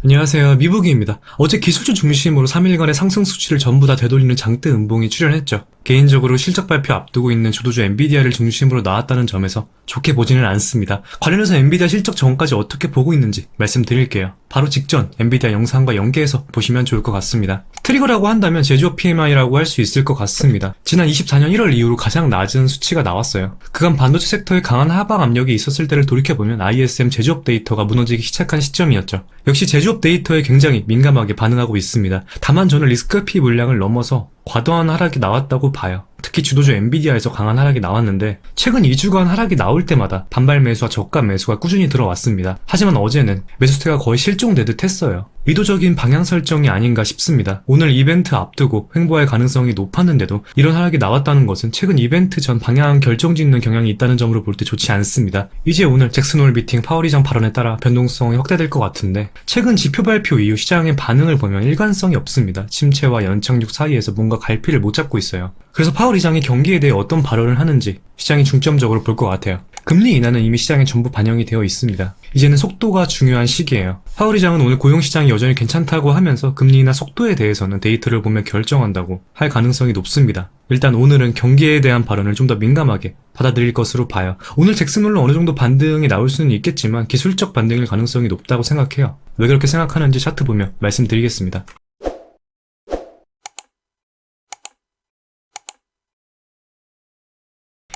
안녕하세요, 미부기입니다. 어제 기술주 중심으로 3일간의 상승 수치를 전부 다 되돌리는 장대 음봉이 출현했죠. 개인적으로 실적 발표 앞두고 있는 주도주 엔비디아를 중심으로 나왔다는 점에서 좋게 보지는 않습니다. 관련해서 엔비디아 실적 전까지 어떻게 보고 있는지 말씀드릴게요. 바로 직전 엔비디아 영상과 연계해서 보시면 좋을 것 같습니다. 트리거라고 한다면 제조업 PMI라고 할 수 있을 것 같습니다. 지난 24년 1월 이후로 가장 낮은 수치가 나왔어요. 그간 반도체 섹터에 강한 하방 압력이 있었을 때를 돌이켜보면 ISM 제조업 데이터가 무너지기 시작한 시점이었죠. 역시 제조업 데이터에 굉장히 민감하게 반응하고 있습니다. 다만 저는 리스크 P 물량을 넘어서 과도한 하락이 나왔다고 봐요. 특히 주도주 엔비디아에서 강한 하락이 나왔는데 최근 2주간 하락이 나올 때마다 반발 매수와 저가 매수가 꾸준히 들어왔습니다. 하지만 어제는 매수세가 거의 실종되듯 했어요. 의도적인 방향 설정이 아닌가 싶습니다. 오늘 이벤트 앞두고 횡보할 가능성이 높았는데도 이런 하락이 나왔다는 것은 최근 이벤트 전 방향 결정짓는 경향이 있다는 점으로 볼 때 좋지 않습니다. 이제 오늘 잭슨 홀 미팅 파월 의장 발언에 따라 변동성이 확대될 것 같은데 최근 지표 발표 이후 시장의 반응을 보면 일관성이 없습니다. 침체와 연착륙 사이에서 뭔가 갈피를 못 잡고 있어요. 그래서 파월 의장이 경기에 대해 어떤 발언을 하는지 시장이 중점적으로 볼 것 같아요. 금리 인하는 이미 시장에 전부 반영이 되어 있습니다. 이제는 속도가 중요한 시기예요. 파월 의장은 오늘 고용시장이 여전히 괜찮다고 하면서 금리 인하 속도에 대해서는 데이터를 보며 결정한다고 할 가능성이 높습니다. 일단 오늘은 경기에 대한 발언을 좀 더 민감하게 받아들일 것으로 봐요. 오늘 잭슨홀로 어느 정도 반등이 나올 수는 있겠지만 기술적 반등일 가능성이 높다고 생각해요. 왜 그렇게 생각하는지 차트 보며 말씀드리겠습니다.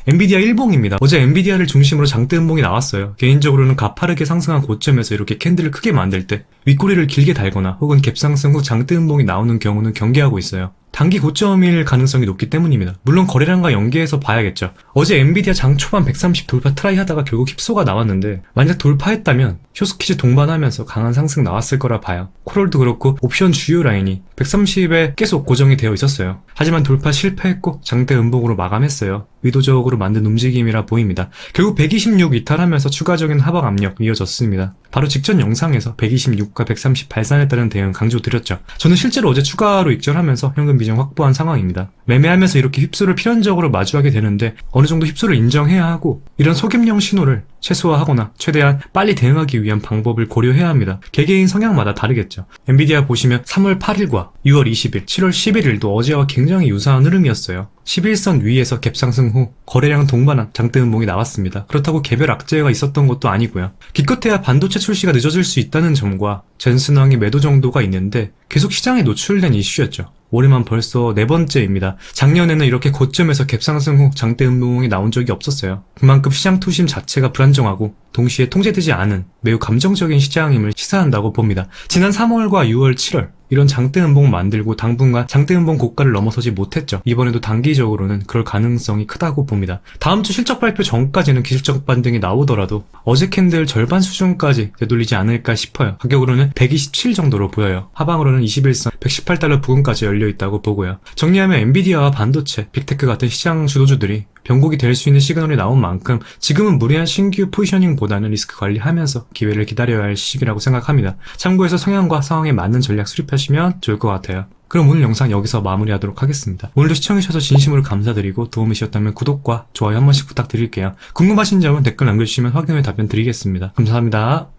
엔비디아 일봉입니다. 어제 엔비디아를 중심으로 장대 음봉이 나왔어요. 개인적으로는 가파르게 상승한 고점에서 이렇게 캔들을 크게 만들 때 윗꼬리를 길게 달거나 혹은 갭상승 후 장대 음봉이 나오는 경우는 경계하고 있어요. 단기 고점일 가능성이 높기 때문입니다. 물론 거래량과 연계해서 봐야겠죠. 어제 엔비디아 장 초반 130 돌파 트라이 하다가 결국 힙소가 나왔는데 만약 돌파했다면 쇼스퀴즈 동반하면서 강한 상승 나왔을 거라 봐요. 코럴도 그렇고 옵션 주요 라인이 130에 계속 고정이 되어 있었어요. 하지만 돌파 실패했고 장대 음봉으로 마감했어요. 의도적으로 만든 움직임이라 보입니다. 결국 126 이탈하면서 추가적인 하방 압력 이어졌습니다. 바로 직전 영상에서 126과 130 발산했다는 대응 강조드렸죠. 저는 실제로 어제 추가로 익절하면서 현금 비중 확보한 상황입니다. 매매하면서 이렇게 휩소를 필연적으로 마주하게 되는데 어느 정도 휩소를 인정해야 하고 이런 속임령 신호를 최소화하거나 최대한 빨리 대응하기 위한 방법을 고려해야 합니다. 개개인 성향마다 다르겠죠. 엔비디아 보시면 3월 8일과 6월 20일, 7월 11일도 어제와 굉장히 유사한 흐름이었어요. 11선 위에서 갭상승 후 거래량 동반한 장대 음봉이 나왔습니다. 그렇다고 개별 악재가 있었던 것도 아니고요. 기껏해야 반도체 출시가 늦어질 수 있다는 점과 젠슨왕의 매도 정도가 있는데 계속 시장에 노출된 이슈였죠. 올해만 벌써 4번째입니다. 작년에는 이렇게 고점에서 갭상승 후 장대 음봉이 나온 적이 없었어요. 그만큼 시장 투심 자체가 불안정하고 동시에 통제되지 않은 매우 감정적인 시장임을 시사한다고 봅니다. 지난 3월과 6월, 7월 이런 장대 음봉 만들고 당분간 장대 음봉 고가를 넘어서지 못했죠. 이번에도 단기적으로는 그럴 가능성이 크다고 봅니다. 다음 주 실적 발표 전까지는 기술적 반등이 나오더라도 어제 캔들 절반 수준까지 되돌리지 않을까 싶어요. 가격으로는 127 정도로 보여요. 하방으로는 21선 118달러 부근까지 열려 있다고 보고요. 정리하면 엔비디아와 반도체, 빅테크 같은 시장 주도주들이 변곡이 될 수 있는 시그널이 나온 만큼 지금은 무리한 신규 포지셔닝보다는 리스크 관리하면서 기회를 기다려야 할 시기라고 생각합니다. 참고해서 성향과 상황에 맞는 전략 수립하시면 좋을 것 같아요. 그럼 오늘 영상 여기서 마무리하도록 하겠습니다. 오늘도 시청해주셔서 진심으로 감사드리고 도움이 되셨다면 구독과 좋아요 한 번씩 부탁드릴게요. 궁금하신 점은 댓글 남겨주시면 확인 후에 답변 드리겠습니다. 감사합니다.